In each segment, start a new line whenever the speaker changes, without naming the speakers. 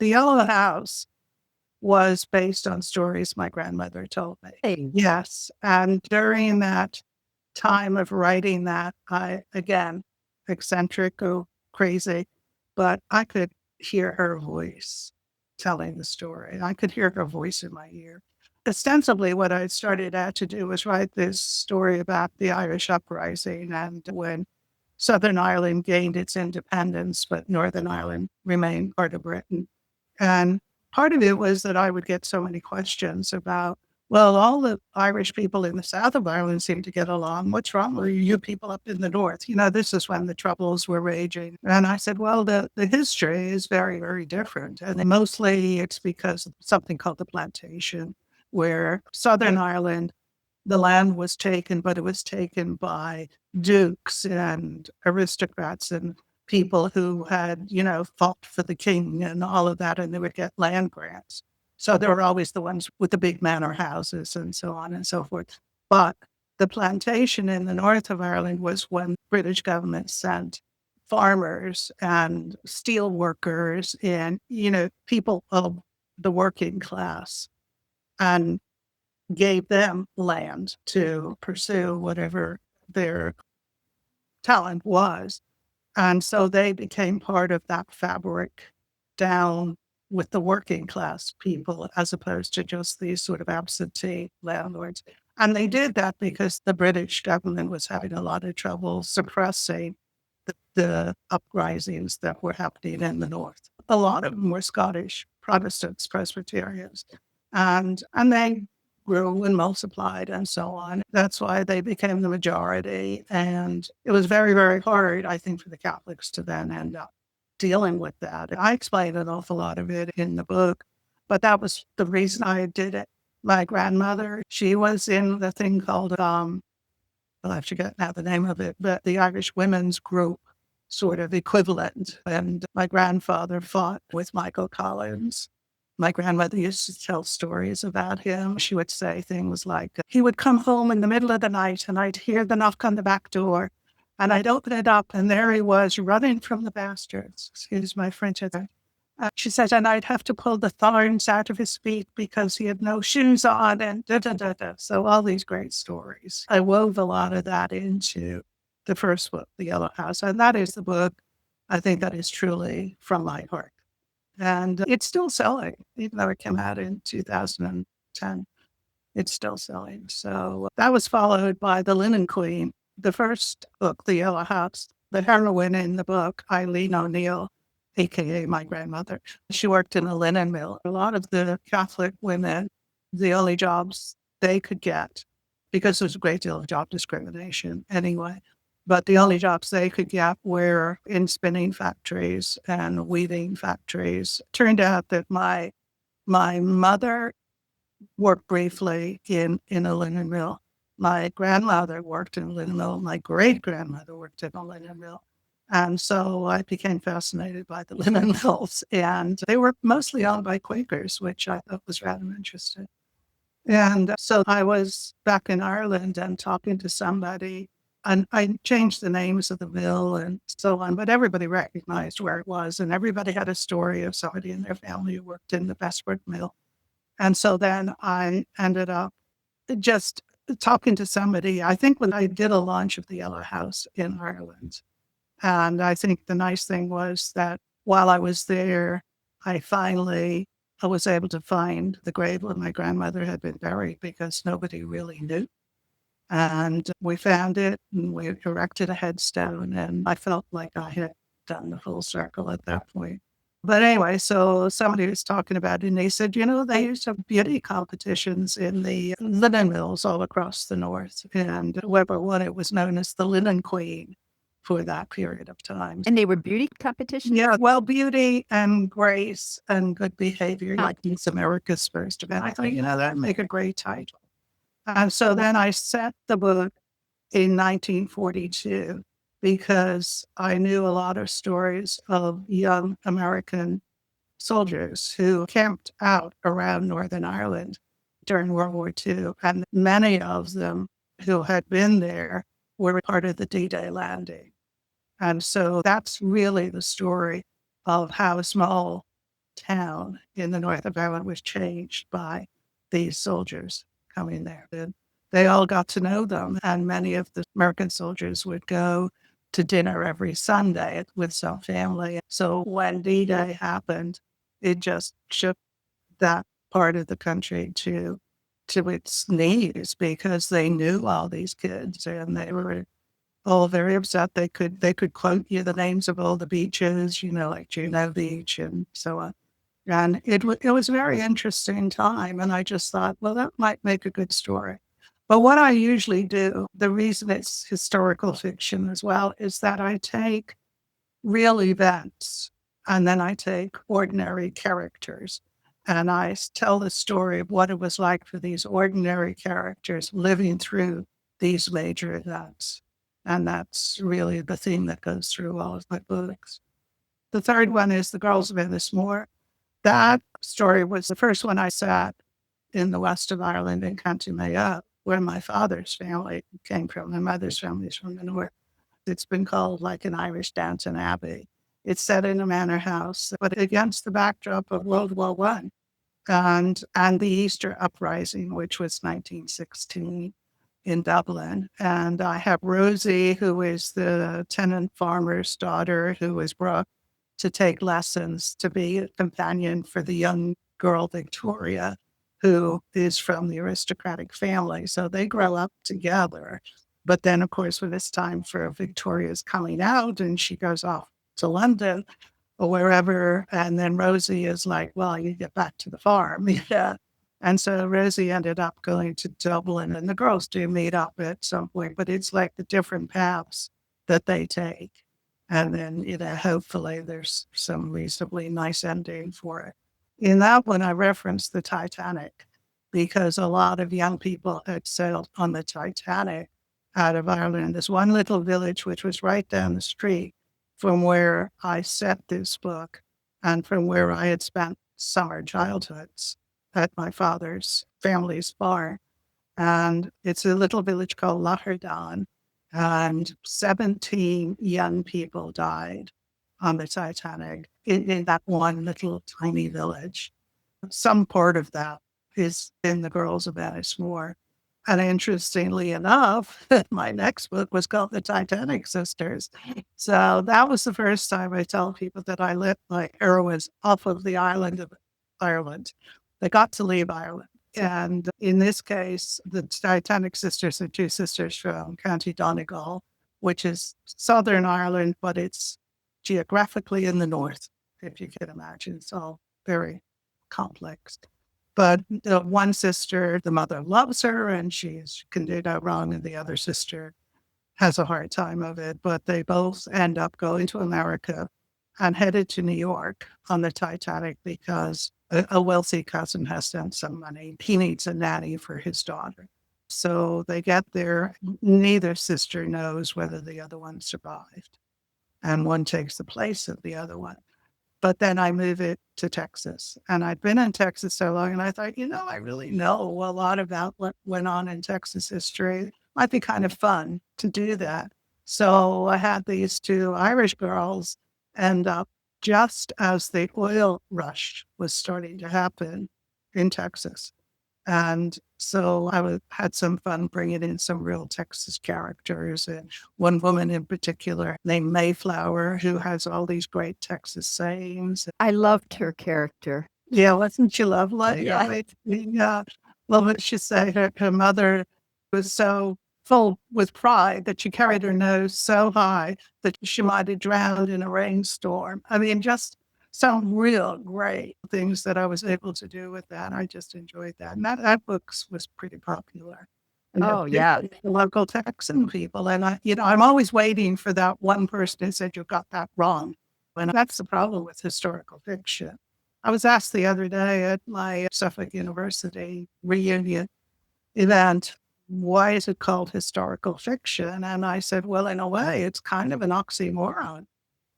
The Yellow House was based on stories my grandmother told me.
Hey.
Yes. And during that time of writing that, I, again, eccentric or crazy, but I could hear her voice telling the story. I could hear her voice in my ear. Ostensibly, what I started out to do was write this story about the Irish uprising and when Southern Ireland gained its independence, but Northern Ireland remained part of Britain. And part of it was that I would get so many questions about, well, all the Irish people in the south of Ireland seem to get along. What's wrong with you people up in the north? This is when the Troubles were raging. And I said, well, the history is very, very different. And mostly it's because of something called the plantation, where Southern Ireland, the land was taken, but it was taken by dukes and aristocrats and people who had, fought for the king and all of that, and they would get land grants. So they were always the ones with the big manor houses and so on and so forth. But the plantation in the north of Ireland was when British government sent farmers and steel workers and, people of the working class and gave them land to pursue whatever their talent was. And so they became part of that fabric down with the working class people, as opposed to just these sort of absentee landlords. And they did that because the British government was having a lot of trouble suppressing the uprisings that were happening in the north. A lot of them were Scottish Protestants, Presbyterians, and they grew and multiplied and so on. That's why they became the majority. And it was very, very hard, I think, for the Catholics to then end up dealing with that. I explained an awful lot of it in the book, but that was the reason I did it. My grandmother, she was in the thing called, well, I forget now the name of it, but the Irish Women's Group sort of equivalent. And my grandfather fought with Michael Collins. My grandmother used to tell stories about him. She would say things like, he would come home in the middle of the night and I'd hear the knock on the back door and I'd open it up and there he was running from the bastards. Excuse my French. She said, and I'd have to pull the thorns out of his feet because he had no shoes on and da da da da. So all these great stories. I wove a lot of that into the first book, The Yellow House. And that is the book, I think, that is truly from my heart. And it's still selling, even though it came out in 2010. It's still selling. So that was followed by The Linen Queen, the first book, The Yellow House. The heroine in the book, Eileen O'Neill, a.k.a. my grandmother, she worked in a linen mill. A lot of the Catholic women, the only jobs they could get, because there was a great deal of job discrimination anyway, but the only jobs they could get were in spinning factories and weaving factories. Turned out that my mother worked briefly in a linen mill. My grandmother worked in a linen mill. My great-grandmother worked in a linen mill. And so I became fascinated by the linen mills. And they were mostly owned by Quakers, which I thought was rather interesting. And so I was back in Ireland and talking to somebody, and I changed the names of the mill and so on, but everybody recognized where it was, and everybody had a story of somebody in their family who worked in the Bestwood mill. And so then I ended up just talking to somebody, I think when I did a launch of the Yellow House in Ireland. And I think the nice thing was that while I was there, I was able to find the grave where my grandmother had been buried because nobody really knew. And we found it and we erected a headstone. And I felt like I had done the full circle at that point. But anyway, so somebody was talking about it and they said, they used to have beauty competitions in the linen mills all across the north. And whoever won it was known as the Linen Queen for that period of time.
And they were beauty competitions?
Yeah, well, beauty and grace and good behavior, like Miss America's first event. I thought, that'd make a great title. And so then I set the book in 1942 because I knew a lot of stories of young American soldiers who camped out around Northern Ireland during World War II. And many of them who had been there were part of the D-Day landing. And so that's really the story of how a small town in the north of Ireland was changed by these soldiers coming there. And they all got to know them, and many of the American soldiers would go to dinner every Sunday with some family. So when D-Day happened, it just shook that part of the country to its knees because they knew all these kids and they were all very upset. They could quote you the names of all the beaches, like Juno Beach and so on. And it was a very interesting time. And I just thought, well, that might make a good story. But what I usually do, the reason it's historical fiction as well, is that I take real events and then I take ordinary characters and I tell the story of what it was like for these ordinary characters living through these major events. And that's really the theme that goes through all of my books. The third one is The Girls of Ennismore. That story was the first one I sat in the west of Ireland in County Mayo, where my father's family came from. My mother's family is from the north. It's been called like an Irish Downton Abbey. It's set in a manor house, but against the backdrop of World War One and the Easter Uprising, which was 1916 in Dublin. And I have Rosie, who is the tenant farmer's daughter, who was brought to take lessons to be a companion for the young girl, Victoria, who is from the aristocratic family. So they grow up together. But then, of course, when it's time for Victoria's coming out and she goes off to London or wherever, and then Rosie is like, well, you get back to the farm. Yeah. And so Rosie ended up going to Dublin, and the girls do meet up at some point, but it's like the different paths that they take. And then, hopefully there's some reasonably nice ending for it. In that one, I referenced the Titanic because a lot of young people had sailed on the Titanic out of Ireland. There's one little village which was right down the street from where I set this book and from where I had spent summer childhoods at my father's family's farm. And it's a little village called Laherdon. And 17 young people died on the Titanic in that one little tiny village. Some part of that is in The Girls of Ennismore. And interestingly enough, my next book was called The Titanic Sisters. So that was the first time I tell people that I lived like heroines off of the island of Ireland. They got to leave Ireland. And in this case, the Titanic sisters are two sisters from County Donegal, which is Southern Ireland, but it's geographically in the north, if you can imagine. It's all very complex. But the one sister, the mother loves her and she can do no wrong, and the other sister has a hard time of it. But they both end up going to America and headed to New York on the Titanic because a wealthy cousin has sent some money. He needs a nanny for his daughter. So they get there. Neither sister knows whether the other one survived. And one takes the place of the other one. But then I move it to Texas. And I'd been in Texas so long, and I thought, I really know a lot about what went on in Texas history. Might be kind of fun to do that. So I had these two Irish girls end up just as the oil rush was starting to happen in Texas. And so had some fun bringing in some real Texas characters. And one woman in particular named Mayflower, who has all these great Texas sayings.
I loved her character.
Yeah, wasn't she lovely?
Yeah.
Yeah. Well, what she said, her mother was so full with pride that she carried her nose so high that she might have drowned in a rainstorm. I mean, just some real great things that I was able to do with that. I just enjoyed that. And that book was pretty popular. And
yeah.
The local Texan people. And I'm always waiting for that one person who said you got that wrong. And that's the problem with historical fiction. I was asked the other day at my Suffolk University reunion event, why is it called historical fiction? And I said, well, in a way, it's kind of an oxymoron.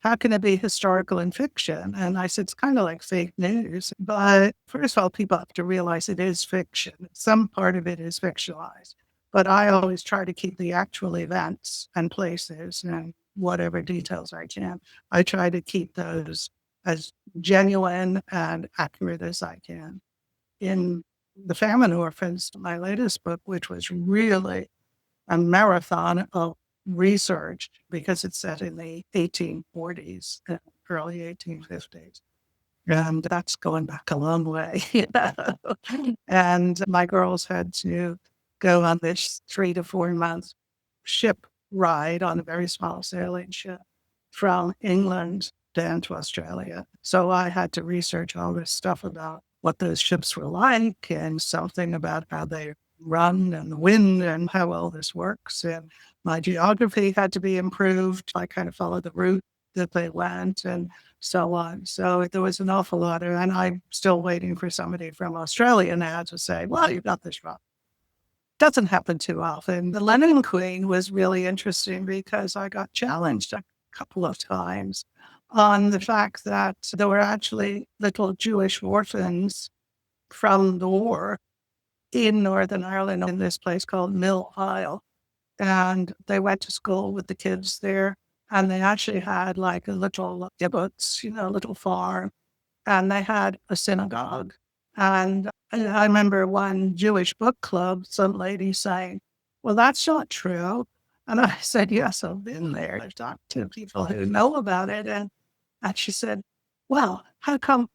How can it be historical and fiction? And I said, it's kind of like fake news. But first of all, people have to realize it is fiction. Some part of it is fictionalized. But I always try to keep the actual events and places and whatever details I can. I try to keep those as genuine and accurate as I can. In The Famine Orphans, my latest book, which was really a marathon of research because it's set in the 1840s, early 1850s. And that's going back a long way. And my girls had to go on this 3 to 4 month ship ride on a very small sailing ship from England down to Australia. So I had to research all this stuff about what those ships were like and something about how they run and the wind and how all this works. And my geography had to be improved. I kind of followed the route that they went and so on. So there was an awful lot and I'm still waiting for somebody from Australia now to say, well, you got this wrong. Doesn't happen too often. The Lennon Queen was really interesting because I got challenged a couple of times on the fact that there were actually little Jewish orphans from the war in Northern Ireland in this place called Mill Isle. And they went to school with the kids there. And they actually had like a little kibbutz, a little farm. And they had a synagogue. And I remember one Jewish book club, some lady saying, well, that's not true. And I said, yes, I've been there. I've talked to people who know about it. And she said, well, how come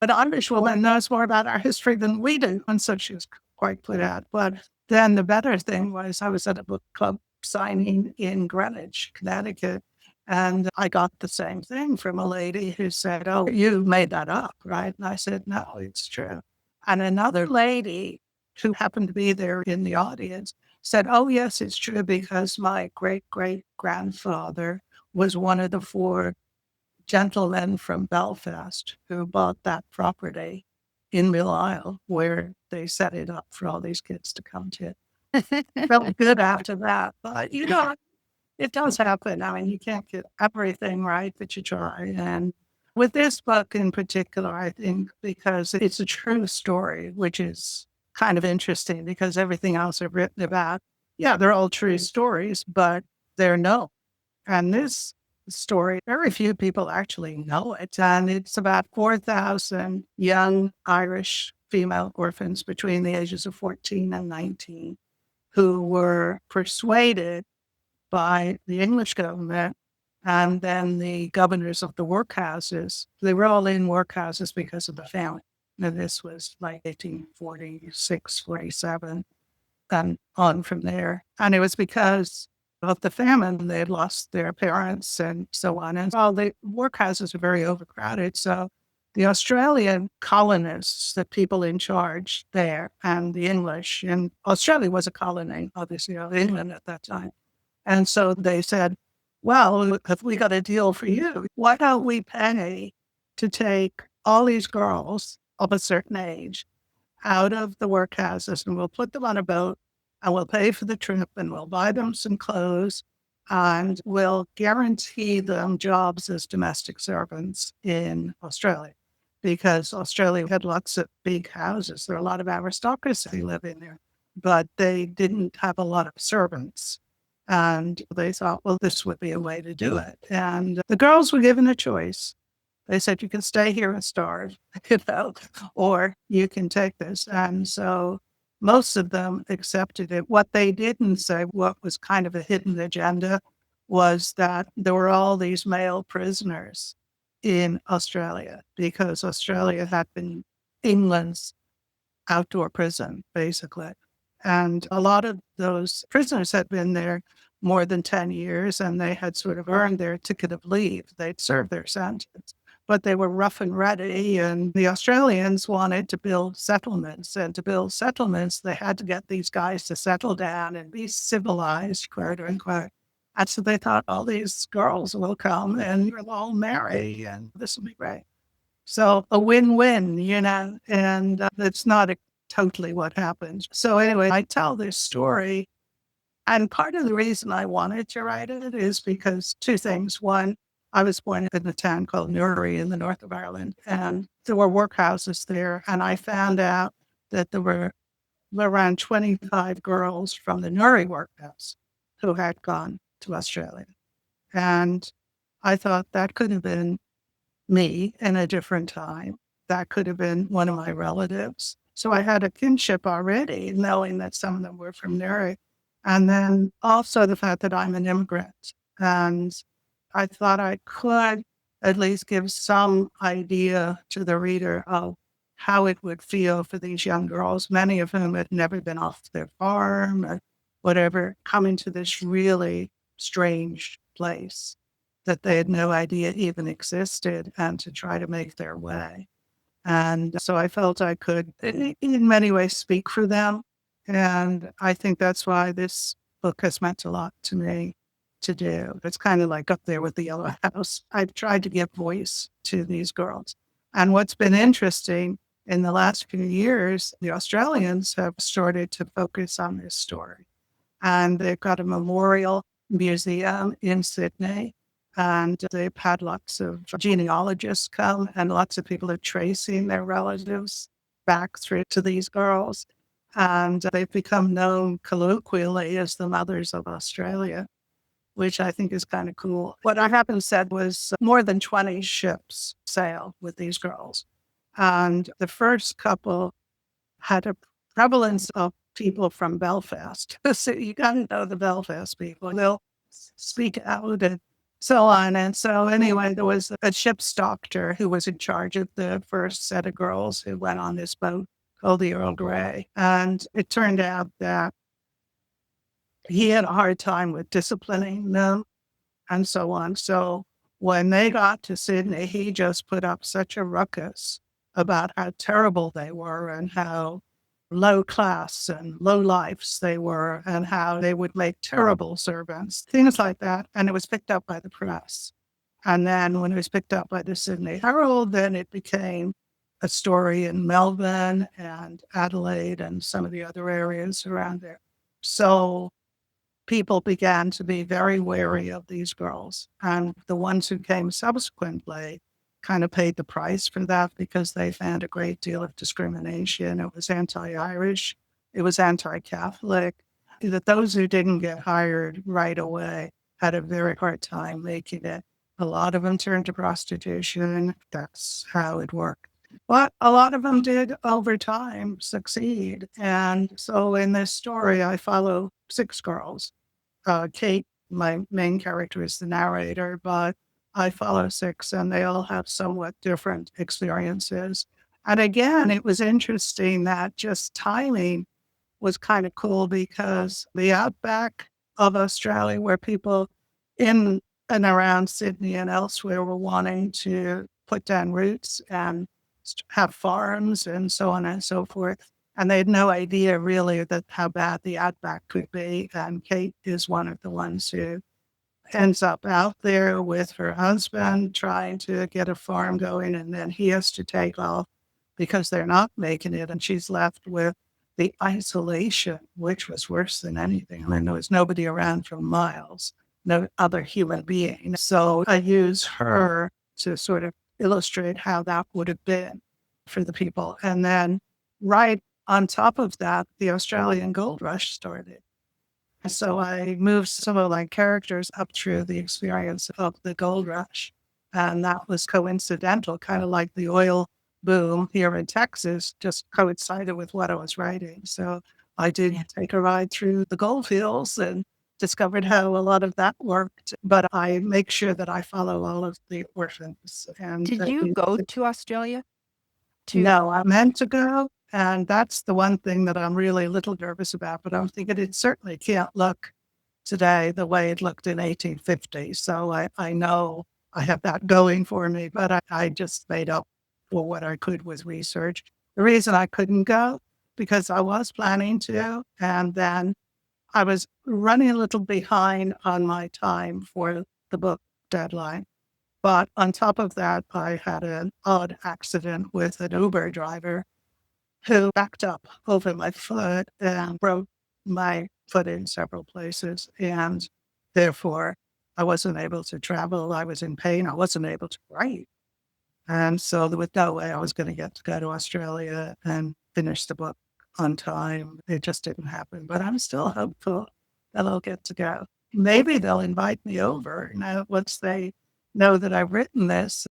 an Irish woman knows more about our history than we do? And so she was quite put out. But then the better thing was I was at a book club signing in Greenwich, Connecticut. And I got the same thing from a lady who said, oh, you made that up, right? And I said, no, it's true. And another lady who happened to be there in the audience said, oh, yes, it's true because my great great grandfather was one of the four gentlemen from Belfast who bought that property in Mill Isle where they set it up for all these kids to come to. Felt good after that. But, it does happen. I mean, you can't get everything right, but you try. And with this book in particular, I think because it's a true story, which is kind of interesting because everything else I've written about, yeah, they're all true stories, but they're known. And this story, very few people actually know it. And it's about 4,000 young Irish female orphans between the ages of 14 and 19 who were persuaded by the English government and then the governors of the workhouses. They were all in workhouses because of the famine. And this was like 1846, 47, and on from there. And it was because of the famine, they had lost their parents and so on. And all the workhouses are very overcrowded. So the Australian colonists, the people in charge there, and the English, and Australia was a colony, obviously, of England at that time. And so they said, well, if we got a deal for you, why don't we pay to take all these girls of a certain age out of the workhouses and we'll put them on a boat and we'll pay for the trip and we'll buy them some clothes and we'll guarantee them jobs as domestic servants in Australia because Australia had lots of big houses. There are a lot of aristocracy living there, but they didn't have a lot of servants. And they thought, well, this would be a way to do it. And the girls were given a choice. They said, you can stay here and starve, or you can take this. And so most of them accepted it. What they didn't say, what was kind of a hidden agenda, was that there were all these male prisoners in Australia because Australia had been England's outdoor prison, basically. And a lot of those prisoners had been there more than 10 years and they had sort of earned their ticket of leave. They'd served their sentence, but they were rough and ready. And the Australians wanted to build settlements. And to build settlements, they had to get these guys to settle down and be civilized, quote unquote. And so they thought, all these girls will come and we'll all marry and this will be great. So a win-win, and that's not totally what happened. So anyway, I tell this story. And part of the reason I wanted to write it is because two things. One, I was born in a town called Newry in the north of Ireland, and there were workhouses there. And I found out that there were around 25 girls from the Newry workhouse who had gone to Australia. And I thought that could have been me in a different time. That could have been one of my relatives. So I had a kinship already, knowing that some of them were from there. And then also the fact that I'm an immigrant. And I thought I could at least give some idea to the reader of how it would feel for these young girls, many of whom had never been off their farm or whatever, coming to this really strange place that they had no idea even existed, and to try to make their way. And so I felt I could, in many ways, speak for them. And I think that's why this book has meant a lot to me to do. It's kind of like up there with the Yellow House. I've tried to give voice to these girls. And what's been interesting in the last few years, the Australians have started to focus on this story. And they've got a memorial museum in Sydney. And they've had lots of genealogists come, and lots of people are tracing their relatives back through to these girls. And they've become known colloquially as the mothers of Australia, which I think is kind of cool. What I haven't said was more than 20 ships sailed with these girls. And the first couple had a prevalence of people from Belfast. So you got to know the Belfast people. They'll speak out and so on. And so anyway, there was a ship's doctor who was in charge of the first set of girls who went on this boat called the Earl Grey. And it turned out that he had a hard time with disciplining them and so on. So when they got to Sydney, he just put up such a ruckus about how terrible they were and how low class and low lives they were and how they would make terrible servants, things like that. And it was picked up by the press. And then when it was picked up by the Sydney Herald, then it became a story in Melbourne and Adelaide and some of the other areas around there. So people began to be very wary of these girls. And the ones who came subsequently kind of paid the price for that because they found a great deal of discrimination. It was anti-Irish, it was anti-Catholic. That those who didn't get hired right away had a very hard time making it. A lot of them turned to prostitution. That's how it worked. But a lot of them did over time succeed. And so in this story, I follow 6 girls. Kate, my main character, is the narrator, but I follow 6 and they all have somewhat different experiences. And again, it was interesting that just timing was kind of cool because the outback of Australia, where people in and around Sydney and elsewhere were wanting to put down roots and have farms and so on and so forth. And they had no idea really that how bad the outback could be. And Kate is one of the ones who ends up out there with her husband trying to get a farm going. And then he has to take off because they're not making it. And she's left with the isolation, which was worse than anything. I mean, there was nobody around for miles, no other human being. So I use her to sort of illustrate how that would have been for the people. And then right on top of that, the Australian gold rush started. So I moved some of my characters up through the experience of the gold rush. And that was coincidental, kind of like the oil boom here in Texas, just coincided with what I was writing. So I did take a ride through the gold fields and discovered how a lot of that worked. But I make sure that I follow all of the orphans. And
Did you go to Australia?
no, I meant to go. And that's the one thing that I'm really a little nervous about. But I'm thinking it certainly can't look today the way it looked in 1850. So I know I have that going for me, but I just made up for what I could with research. The reason I couldn't go, because I was planning to, and then I was running a little behind on my time for the book deadline. But on top of that, I had an odd accident with an Uber driver who backed up over my foot and broke my foot in several places. And therefore, I wasn't able to travel. I was in pain. I wasn't able to write. And so there was no way I was going to get to go to Australia and finish the book on time. It just didn't happen. But I'm still hopeful that I'll get to go. Maybe they'll invite me over now once they know that I've written this.